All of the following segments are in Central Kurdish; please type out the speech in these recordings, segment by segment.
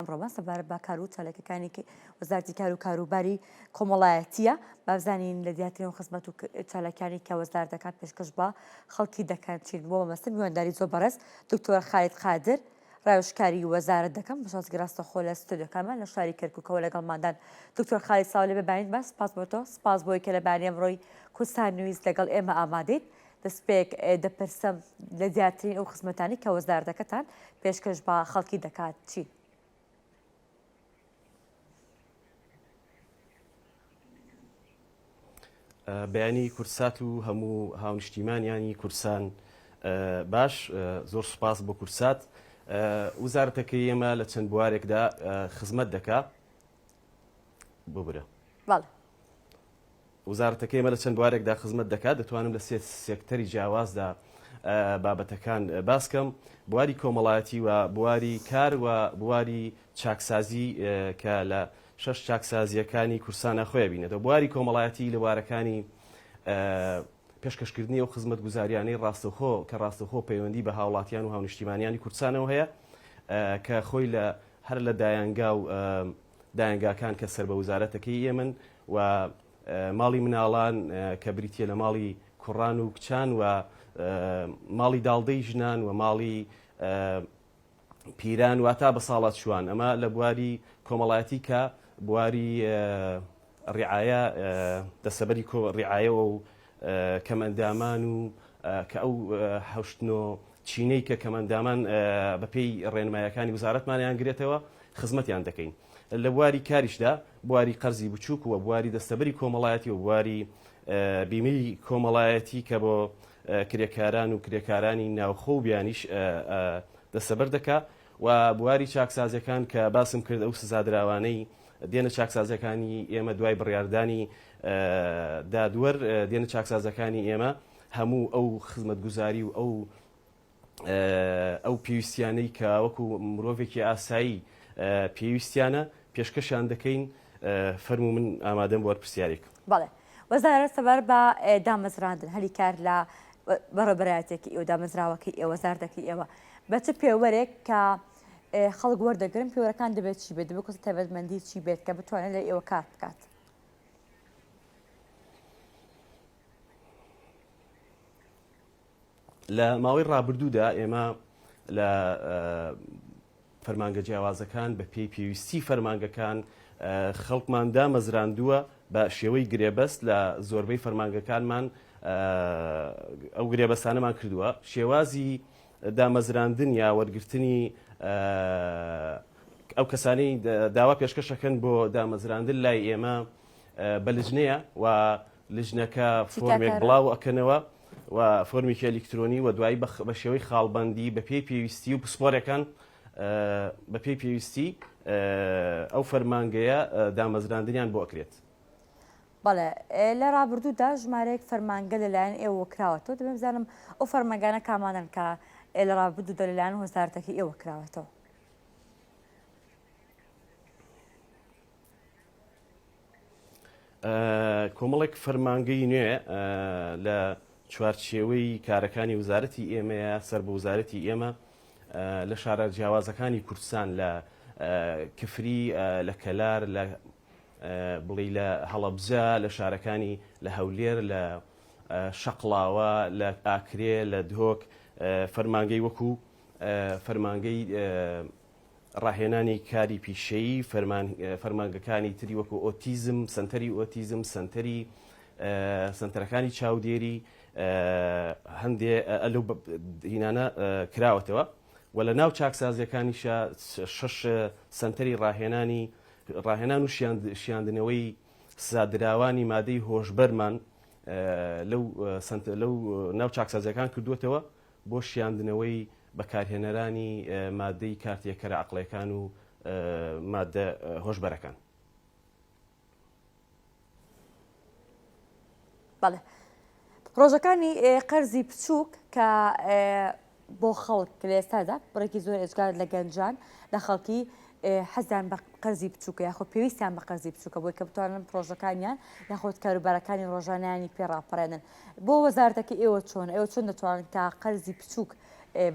ئەمڕۆمە سەبارەت بە کار و چالێکەکانی وەزارەتی کار و کاروباری کۆمەڵایەتیە بابزانین لە دیاترین و خزمەت و چالەکانی کە وەزار دەکات پێشکەش بە خەڵکی دەکات چین بۆ مەمەستە میوانداری زۆر بەڕێز دکتۆر خالید قادر ڕایۆژکاری وەزارەت دەکەم بەشازی ڕاستەخۆ لە ستودیۆکانمان لە شاری کەرکووکەوە لەگەڵماندان دکتۆر خالید ساو لێ ببینین بە سپاس بۆ تۆ سپاس بۆی کە لە بانی ئەمڕۆی کورسان نوویست لەگەڵ ئێمە ئامادەیت دەستپێک دەپرسم لە زیاترین ئەو خزمەتانی کە وەزارەتەکەتان پێشکەش بە خەڵکی دەکات چی؟ بەیانی کورسات و هەموو هاونیشتیمانیانی کورسان باش زۆر سوپاس بۆ کورسات وزارەتەکەی ئێمە لە چەند بوارێکدا خزمەت دەکات بۆ برە وزارەتەکەی ئێمە لە چەند بوارێکدا خزمەت دەکات دەتوانم لە سێکتەری جیاوازدا بابەتەکان باسکەم بواری کۆمەڵایەتی و بواری کار و بواری چاکسازی کە لە 6 چاکسازیەکانی کورسانە خۆی بینێتەوە بواری کۆمەڵایەتی لە وارەکانی پێشکەشکردنی و خزمەت گوزاریانەی ڕاستەوخۆ کە ڕاستەوخۆ پەیوەندی بە هاوڵاتیان و هاونیشتیمانیانی کورسانەوە هەیە کە خۆی لە هەر لە دایانگا و دایانگاکان کە سەر بە وزارەتەکەی ئێمن و ماڵی مناڵان کە بریتە لە ماڵی کوڕان و کچان و ماڵی داڵدەی ژنان و ماڵی پیران و تا بە ساڵات شوان ئەمە لە بواری کۆمەڵایەتی کە بواری ڕیعایە دەسەبەری ڕیعایەوە و کەمەندامان و کە ئەو هەوشتنۆ چینەی کە کەمەندامان بەپێی ڕێنمایەکانی وزارەتمانیان گرێتەوە خزمەتیان دەکەین لە بواری کاریشدا بواری قەرزی بچووک و بواری دەستەبەری کۆمەڵایەتی و بواری بیمەی کۆمەڵایەتی کە بۆ کرێکاران و کرێکارانی ناوخۆ و بیانیش دەستەبەر دەکات و بواری چاکسازیەکان کە باسم کرد ئەو سزادراوانەی دێنە چاکسازەکانی ئێمە دوای بڕیاردانی دادوەر دێنە چاکسازەکانی ئێمە هەموو ئەو خزمەتگوزاری و ئەو پێویستیانەی کە وەکو مرۆڤێکی ئاسایی پێویستیانە پێشکەشیان دەکەین فەرموو من ئامادەم بۆ وەرپرسیارێک. بەڵێ وەزارەت سەبەر بە دامەزراندن هەلی کار لە بەڕێبەرایەتێکی ئێوە دامەزراوەکەی ئێوە وەزارەتەکەی ئێوە بە چ پێوەرێک کە خەڵک وەردەگرن پێوەرەکان دەبێت چی بێت دەبێت کەس تایبەتمەندی چی بێت کە بتوانێت لە ئێوە کار بکات؟ لە ماوەی ڕابردوودا ئێمە لە فەرمانگە جیاوازەکان بە پێی پێویستی فەرمانگەکان خەڵکمان دامەزراندووە بە شێوەی گرێبەست لە زۆربەی فەرمانگەکانمان ئەو گرێبەستانەمان کردووە شێوازی دامەزراندن یا وەرگرتنی ئەو کەسانەی داوا پێشکەشەکەن بۆ دامەزراندن لای ئێمە بە لجنەیە و لجنەکە فۆرمێک بڵاو ئەکەنەوە و فۆرمێکی ئەلکترۆنی و دوایی بە شێوەی خاڵبەندی بە پێی پێویستی و پسپۆرەکان بە پێی پێویستی ئەو فەرمانگەیە دامەزراندنیان بۆ ئەکرێت. بەڵێ لە ڕابردوودا ژمارەیەک فەرمانگە لەلایەن ئێوە کراوەتەوە دەبێت بزانم ئەو فەرمانگانە کامانن کە لە ڕابردوودا لەلایەن وەزارەتەکەی ئێوە کراوەتەوە. کۆمەڵێک فەرمانگەی نوێ لە چوارچێوەی کارەکانی وزارەتی ئێمەیە سەر بە وزارەتی ئێمە لە شارە جیاوازەکانی کوردستان لە کفری لە کەلار لە بڵی لە هەڵەبجە لە شارەکانی لە هەولێر لە شەقڵاوە لە ئاکرێ لە دهۆک فەرمانگەی وەکو فەرمانگەی ڕاهێنانی کاری پیشەیی فەرمانگەکانی تری وەکو ئۆتیزم سنتەری ئۆتیزم سنتەرەکانی چاودێری هەندێ ئەلو هینانە کراوەتەوە و لە ناو چاکسازیەکانیشە 6 سنتەری ڕاهێنان و شیاندنەوەی سادراوانی مادەی هۆشبەرمان لەو ناو چاکسازیەکان کردووەتەوە بۆ شیاندنەوەی بەکارهێنەرانی مادەی کارتێکەرە عەقڵیەکان و مادە هۆشبەرەکان. بەڵێ پرۆژەکانی قەرزی بچووک کە بۆ خەڵک لە ئێستادا بڕێکی زۆر ئێجگار لە گەنجان لە خەڵکی حەزیان بە قەرزی بچووکە یاخۆ پێویستیان بە قەرزی بچووکە بۆی کە بتوانن پرۆژەکانیان یاخۆت کاروبارەکانی ڕۆژانیانی پێڕاپەڕێنن بۆ وەزارەتەکەی ئێوە چۆن دەتوانن تا قەرزی بچووک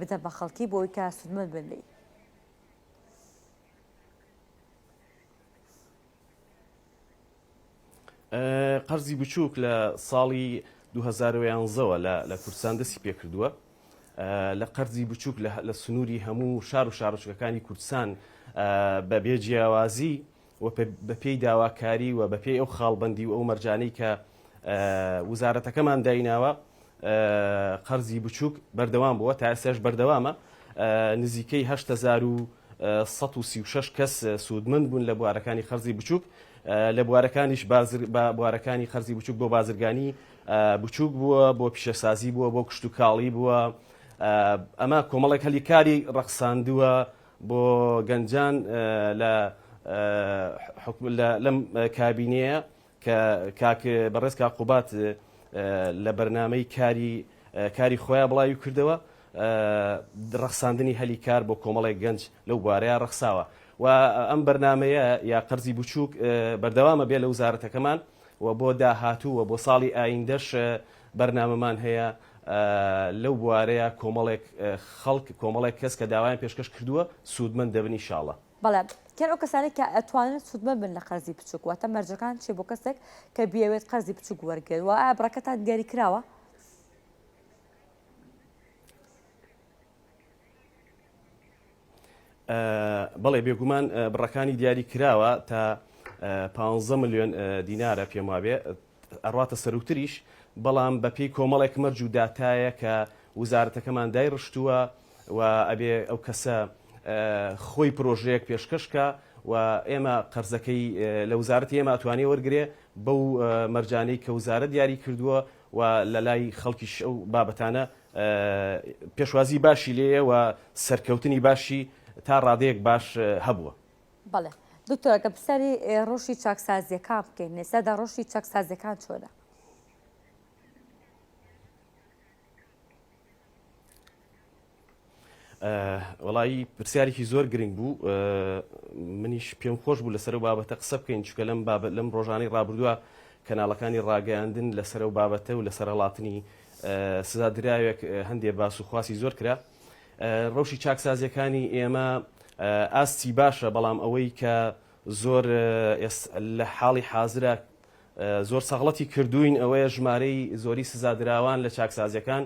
بدە بە خەڵکی بۆی کە سودمەند بن لێی؟ قەرزی بچووک لە ساڵی 2011ەوە لە کوردستان دەستی پێکردووە لە قەرزی بچووک لە سنووری هەموو شار و شارۆچکەکانی کوردستان بە بێ جیاوازی و بە پێی داواکاری و بە پێی ئەو خاڵبەندی و ئەو مەرجانەی کە وزارەتەکەمان دایناوە قەرزی بچووک بەردەوام بووە تا ئێستاش بەردەوامە نزیکەی 8,136 کەس سوودمند بوون لە بوارەکانی قەرزی بچووک لە بوارەکانیش بوارەکانی قەرزی بچووک بۆ بازرگانی بچووک بووە بۆ پیشەسازی بووە بۆ کشت و کاڵی بووە ئەمە کۆمەڵێک هەلیکاری ڕەخساندووە بۆ گەنجان لەم کابینەیە کە کاک بەڕێز کاقوبات لە بەرنامەی کاری خۆیان بڵاوی کردەوە ڕەخساندنی هەلیکار بۆ کۆمەڵێک گەنج لەو بوارەیە ڕەخساوە و ئەم بەرنمەیە یا قەرزی بچووک بەردەوامە بێ لە وزارەتەکەمان و بۆ داهاتوو و بۆ ساڵی ئایندەش بەرنامەمان هەیە لەو بوارەیە کۆمەڵێک کەس کە داوایان پێشکەش کردووە سوودمەند دەبن ئینشاڵڵا. بەڵێ کێن ئەو کەسانی کە ئەتوانن سوودمەند بن لە قەرزی بچووک واتە مەرجەکان چێ بۆ کەسێک کە بیاوێت قەرزی بچووک وەرگێت و ئایا بڕەکەتان دیاری کراوە؟ بەڵێ بێگومان بڕەکانی دیاری کراوە تا 15 ملیۆن دینارە پێم وابێ ئەڕاتە سەرروتریش بەڵام بەپێی کۆمەڵێک مەرج و داتایە کە وزارەتەکەمان دایڕشتووە و ئەبێ ئەو کەسە خۆی پرۆژەیەک پێشکەشکە و ئێمە قەرزەکەی لە وزارەتی ئێمە ئەتوانێ وەرگێ بەو مەرجانەی کە وزارە دیاری کردووە و لە لای خەڵکیش ئەو بابەتانە پێشوازی باشی لێیە و سەرکەوتنی باشی تا ڕادەیەک باش هەبووە. بەڵێ دکتۆرەکە پرسیاری ڕۆژی چاکسازیەکان بکەین نێسەدا ڕۆژی چاکسازیەکان چۆنە؟ وڵایی پرسیارێکی زۆر گرنگ بوو منیش پێم خۆش بوو لەسەر بابەتە قسە بکەین چکە لەم ڕۆژانەی ڕابردووە کەناڵەکانی ڕاگەیاندن لەسەر و بابەتە و لەسەر هەڵاتنی سزادراوێک هەندێک باس و خواسی زۆر کرا. ڕۆژی چاکسازیەکانی ئێمە ئاستی باشە بەڵام ئەوەی کە زۆر لە حاڵی حازرە زۆر سەغڵەتی کردوین ئەوەیە ژمارەی زۆری سزادراوان لە چاکسازیەکان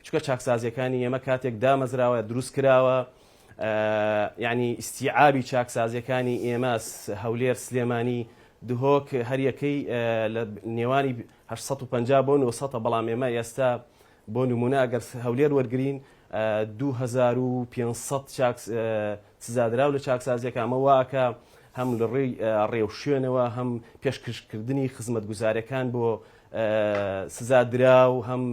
چکە چاکسازیەکانی ئێمە کاتێک دامەزراوە دروست کراوە یعنی ئیستیعابی چاکسازیەکانی ئێمە هەولێر سلێمانی دهۆک هەریەکەی لە نێوانی 850 بۆ 900 بەڵام ئێمە ئێستا بۆ نمونە ئەگەر هەولێر وەرگرین 2500 سزادراو لە چاکسازیەکانمە واکە هەم لە ڕێی ڕێوشوێنەوە هەم پێشکەشکردنی خزمەتگوزارەکان بۆ سزادراو هەم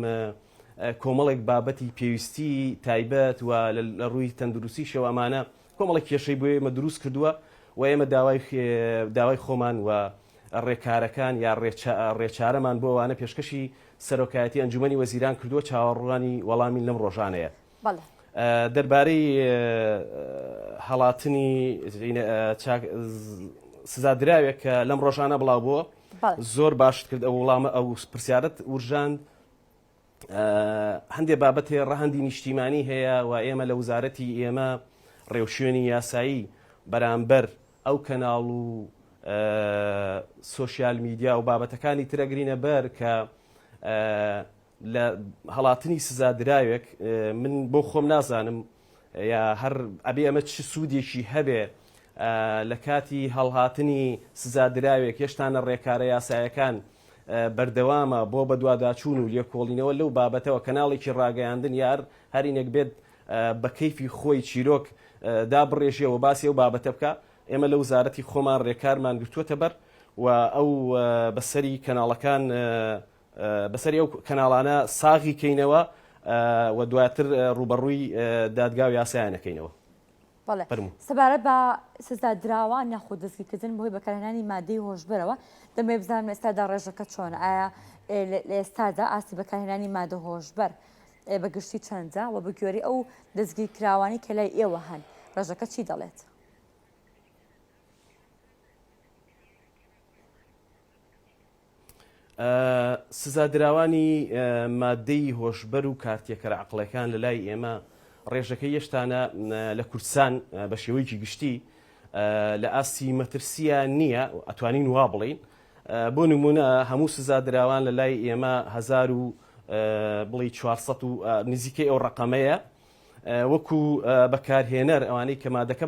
کۆمەڵێک بابەتی پێویستی تایبەت و لە ڕووی تەندروستی شەوامانە کۆمەڵێک کێشەی بۆ ئێمە دروست کردووە و ئێمە داوای خۆمان و ڕێکارەکان یا ڕێچارەمان بۆ ئەوانە پێشکەشی سەرۆکایەتی ئەنجومەنی وەزیران کردووە چاوەڕوانی وەڵامی لەم ڕۆژانەیە. دەربارەی هەڵاتنی سزادراوێک کە لەم ڕۆژانە بڵاو بووە زۆر باشت کرد ئەو وەڵامە ئەو پرسیارەت ورژاند هەندێک بابەت هەیە ڕەهەندی نیشتیمانی هەیە و ئێمە لە وزارەتی ئێمە ڕێوشوێنی یاسایی بەرامبەر ئەو کەناڵ و سۆشیال میدیا و بابەتەکانی ترەگرینە بەر کە لە هەڵاتنی سزادراوێک من بۆ خۆم نازانم یا هەر ئەبێ ئەمە چ سوودێکی هەبێ لە کاتی هەڵهاتنی سزادراوێک هێشتانە ڕێکارە یاسایەکان بەردەوامە بۆ بە دوواداچوون و لێکۆڵینەوە لەو بابەتەوە کەناڵێکی ڕاگەیاندن یار هەرینێک بێت بە کەیفی خۆی چیرۆک دابڕێژیەوە باسی ئەو بابەتە بکە ئێمە لە وزارەتی خۆمان ڕێکارمان گرتووەتە بەر و ئەو بەسەری کەناڵەکان بەسەری ئەو کەناڵانە ساغی کەینەوە و دواتر ڕوبەڕووی دادگا و یاسایانەکەینەوە. بەڵێ سەبارەت بە سزادراوان نەخۆ دەستگیرکردن بۆی بەکارهێنانی مادەی هۆشبەرەوە دەمێ بزانم ئێستادا ڕێژەکە چۆنە ئایا لە ئێستادا ئاستی بەکارهێنانی مادە هۆشبەر بەگشتی چەندە و بەگوێری ئەو دەستگیرکراوانی کە لای ئێوە هەن ڕێژەکە چی دەڵێت؟ سزادراوانی مادەی هۆشبەر و کارتێکەرە عەقڵەکان لە لای ئێمە ڕێژەکە یەشتانە لە کوردستان بە شێوەیەکی گشتی لە ئاستی مەترسیە نییە ئەتوانین وا بڵین بۆ نمونە هەموو سزادراوان لە لای ئێمە 1400 نزیکەی ئەو ڕقەمەیە وەکو بەکارهێنەر ئەوانەی کە مادەکە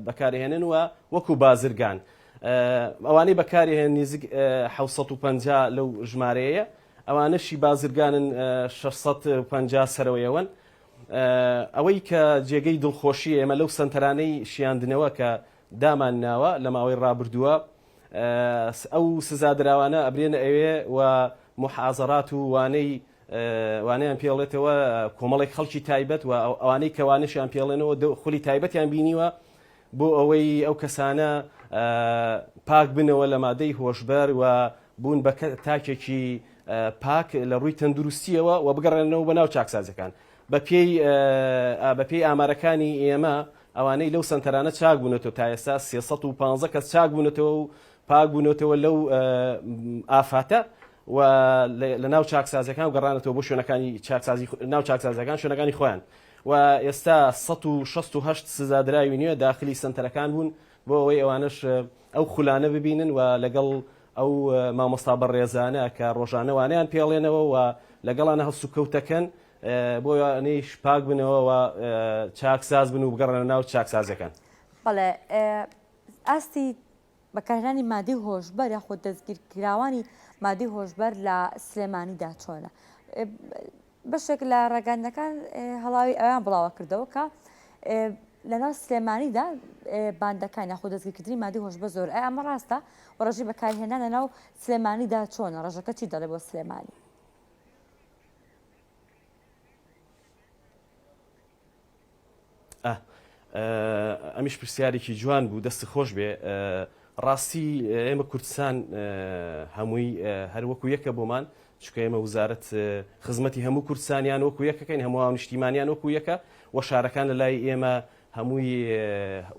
بەکارهێنن وە وەکو بازرگان ئەوانەی بەکارهێن نزیک 750 لەو ژمارەیە ئەوانەشی بازرگانن 650 سەرەوەیەوەن ئەوەی کە جێگەی دڵخۆشی ئێمە لەو سنتەرانەی شیاندنەوە کە دامان ناوە لە ماوەی ڕابردووە ئەو سزادراوانە ئەبرێنە ئەوێ و محازەرات و وانەیان پێڵێتەوە کۆمەڵێک خەڵکی تایبەت و ئەوانەی کەوانشیان پێڵێنەوە خولی تایبەتیان بینیوە بۆ ئەوەی ئەو کەسانە پاک بنەوە لە مادەی هۆشبەر و بوون بە تاکێکی پاک لە ڕووی تەندروستیەوە و بگەڕێنەوە بە ناو چاکسازەکان بە پێی ئامارەکانی ئێمە ئەوانەی لەو سنتەرانە چاک بوونەتەوە تا ئێستا 315 کەس چاک بوونەتەوە و پاک بوونەتەوە لەو ئافاتە و لە ناو چاکسازەکان و گەڕانەتەوە بۆ شوێنەکانی ناو چاکسازەکان شوێنەکانی خۆیان و ئێستا 168 سزادراوی نیوە داخلی سنتەرەکان بوون بۆ ئەوەی ئەوانش ئەو خولانە ببینن و لەگەڵ ئەو مامۆستا بەڕێزانە کە ڕۆژانەوانیان پێڵێنەوە و لەگەڵانە هەڵسو کەوتەکەن بۆ ئەوانەیش پاک بنەوە و چاکساز بن و بگەڕێنە ناو چاکسازەکان. بەڵێ ئاستی بەکارهێنانی مادەی هۆشبەر یاخۆ دەستگیرکراوانی مادەی هۆشبەر لە سلێمانیدا چۆنە؟ بەشێک لە ڕێگەندەکان هەڵاوی ئەویان بڵاوە کردەوە کە لەناو سلێمانیدا باندەکان یاخۆ دەستگیرکردنی مادەی هۆشبەر زۆر ئەمە ڕاستە و ڕێژەی بەکارهێنان لەناو سلێمانیدا چۆنە؟ ڕێژەکە چی دەڵێ بۆ سلێمانی؟ ئەمیش پرسیارێکی جوان بوو دەستی خۆش بێ ڕاستی ئێمە کوردستان هەمووی هەروەکو یەکە بۆمان چکە ئێمە وزارەت خزمەتی هەموو کوردستانیان وەکو یەکەکەین هەموو نیشتیمانیان وەکو یەکە و شارەکان لە لای ئێمە هەمووی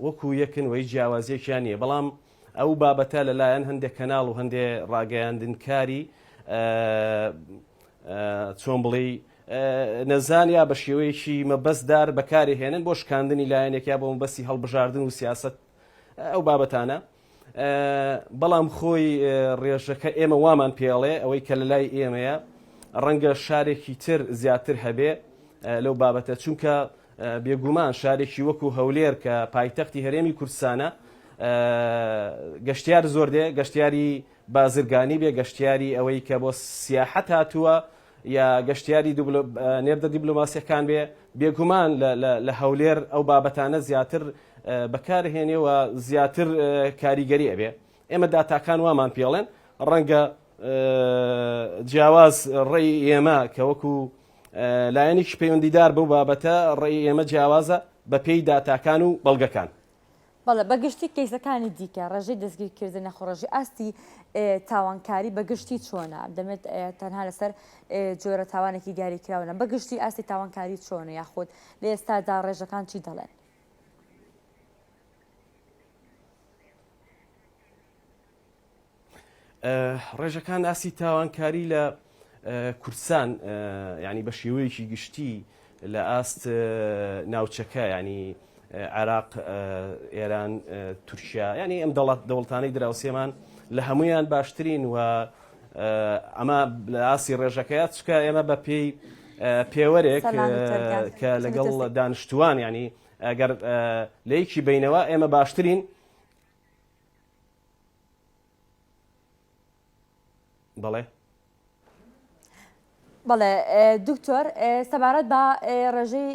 وەکو یەکن وەی جیاوازیەکیان نیە بەڵام ئەو بابەتە لەلایەن هەندێک کەناڵ و هەندێک ڕاگەیاندنکاری چۆن بڵێ نەزانیا بە شێوەیەکی مەبەستدار بەکارهێنن بۆ شکاندنی لایەنێکیا بۆ مەبەستی هەڵبژاردن و سیاست ئەو بابەتانە بەڵام خۆی ڕێژەکە ئێمە وامان پێڵێ ئەوەی کە لە لای ئێمەیە ڕەنگە شارێکی تر زیاتر هەبێ لەو بابەتە چونکە بێگومان شارێکی وەکو هەولێر کە پایتەختی هەرێمی کوردستانە گەشتیار زۆر دێ گەشتیاری بازرگانی بێ گەشتیاری ئەوەی کە بۆ سیاحەت هاتووە یا گەشتیاری نێردە دیبلۆماسیەکان بێ بێگومان لە هەولێر ئەو بابەتانە زیاتر بەکارهێنێەوە زیاتر کاریگەری ئەبێ ئێمە داتاکان وامان پێڵێن ڕەنگە جیاواز ڕێی ئێمە کە وەکو لایەنێکی پەیوەندیدار بەو بابەتە ڕێی ئێمە جیاوازە بە پێی داتاکان و بەڵگەکان. بەڵێ بەگشتی کەیسەکانی دیکە ڕێژەی دەستگیرکردن نەخۆڕژی ئاستی تاوانکاری بەگشتی چۆنە دەمێت تەنها لەسەر جۆرە تاوانێکی دیاریکراونە بەگشتی ئاستی تاوانکاری چۆنە یاخود لە ئێستادا ڕێژەکان چی دەڵێن؟ ڕێژەکان ئاسی تاوانکاری لە کوردستان ینی بە شێوەیەکی گشتی لە ئاست ناوچەکە ینی عێراق ئێران تورکیا ینی ئەم دەوڵەتانەی دراوسێمان لە هەمویان باشترین و ئەمە لە ئاسی ڕێژەکەیات چکە ئێمە بە پێی پێوەرێک کە لەگەڵ دانیشتوان ینی ئەگەر لەیەکی بینەوە ئێمە باشترین بەڵێ بەڵێ دکتۆر سەبارەت بە ڕێژەی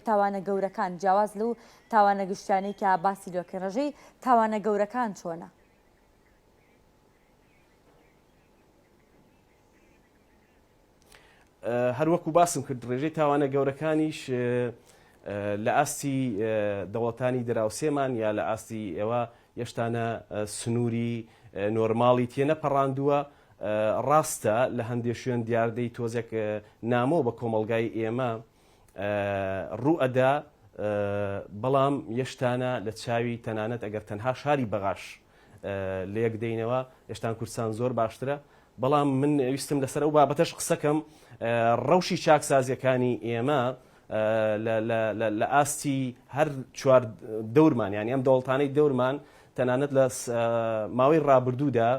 تاوانە گەورەکان جیاواز لەو تاوانە گشتیانەی کە باسی لۆکە ڕێژەی تاوانە گەورەکان چۆنە؟ هەروەکو باسم کرد ڕێژەی تاوانە گەورەکانیش لە ئاستی دەوڵەتانی دراوسێمان یا لە ئاستی ئێوە یەشتانە سنووری نۆرماڵی تێ نەپەڕاندووە ڕاستە لە هەندێک شوێن دیاردەی تۆزێک نامۆ بە کۆمەلگای ئێمە ڕوو ئەدا بەڵام یەشتانە لە چاوی تەنانەت ئەگەر تەنها شاری بەغاش لە یەک دەینەوە هێشتان کوردستان زۆر باشترە بەڵام من ویستم لەسەر ئەو بابەتەش قسەکەم ڕەوشی چاکسازیەکانی ئێمە لە ئاستی هەر چوار دەورمان یانی ئەم دەوڵەتانەی دەورمان تەنانەت لە ماوەی ڕابردوودا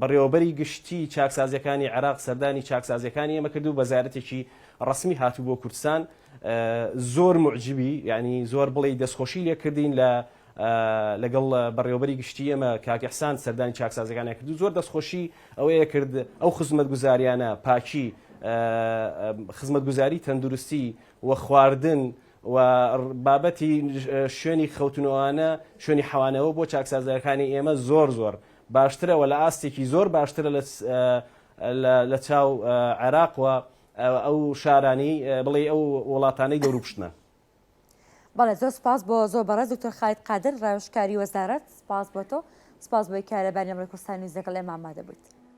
بەڕێوەبەری گشتی چاکسازیەکانی عێراق سەردانی چاکسازیەکانی ئێمە کردو بە زیارەتێکی ڕسمی هاتوو بۆ کوردستان زۆر معجبی یعنی زۆر بڵێ دەستخۆشی لێکردین لەگەڵ بەڕێوەبەری گشتی ئێمە کاک ئیحسان سەردانی چاکسازیەکانی کردو زۆر دەستخۆشی ئەوەیە کرد ئەو خزمەتگوزاریانە پاکی خزمەتگوزاری تەندروستی و خواردن و بابەتی شوێنی خەوتنەوەوانە شوێنی حەوانەوە بۆ چاکسازیەکانی ئێمە زۆر باشترەوە لە ئاستێکی زۆر باشترە لە چاو عێراقوە ئەو شارانی بڵێ ئەو وڵاتانەی دەوروپشتنە. بەڵێ زۆر سپاس بۆ زۆر بەڕێز دکتۆر خالید قادر ڕاوێژکاری وەزارەت سپاس بۆ تۆ سپاس بۆی کارەبانی ئەمریکا کوردستانی لەگەڵ ئێمە ئامادە بوویت.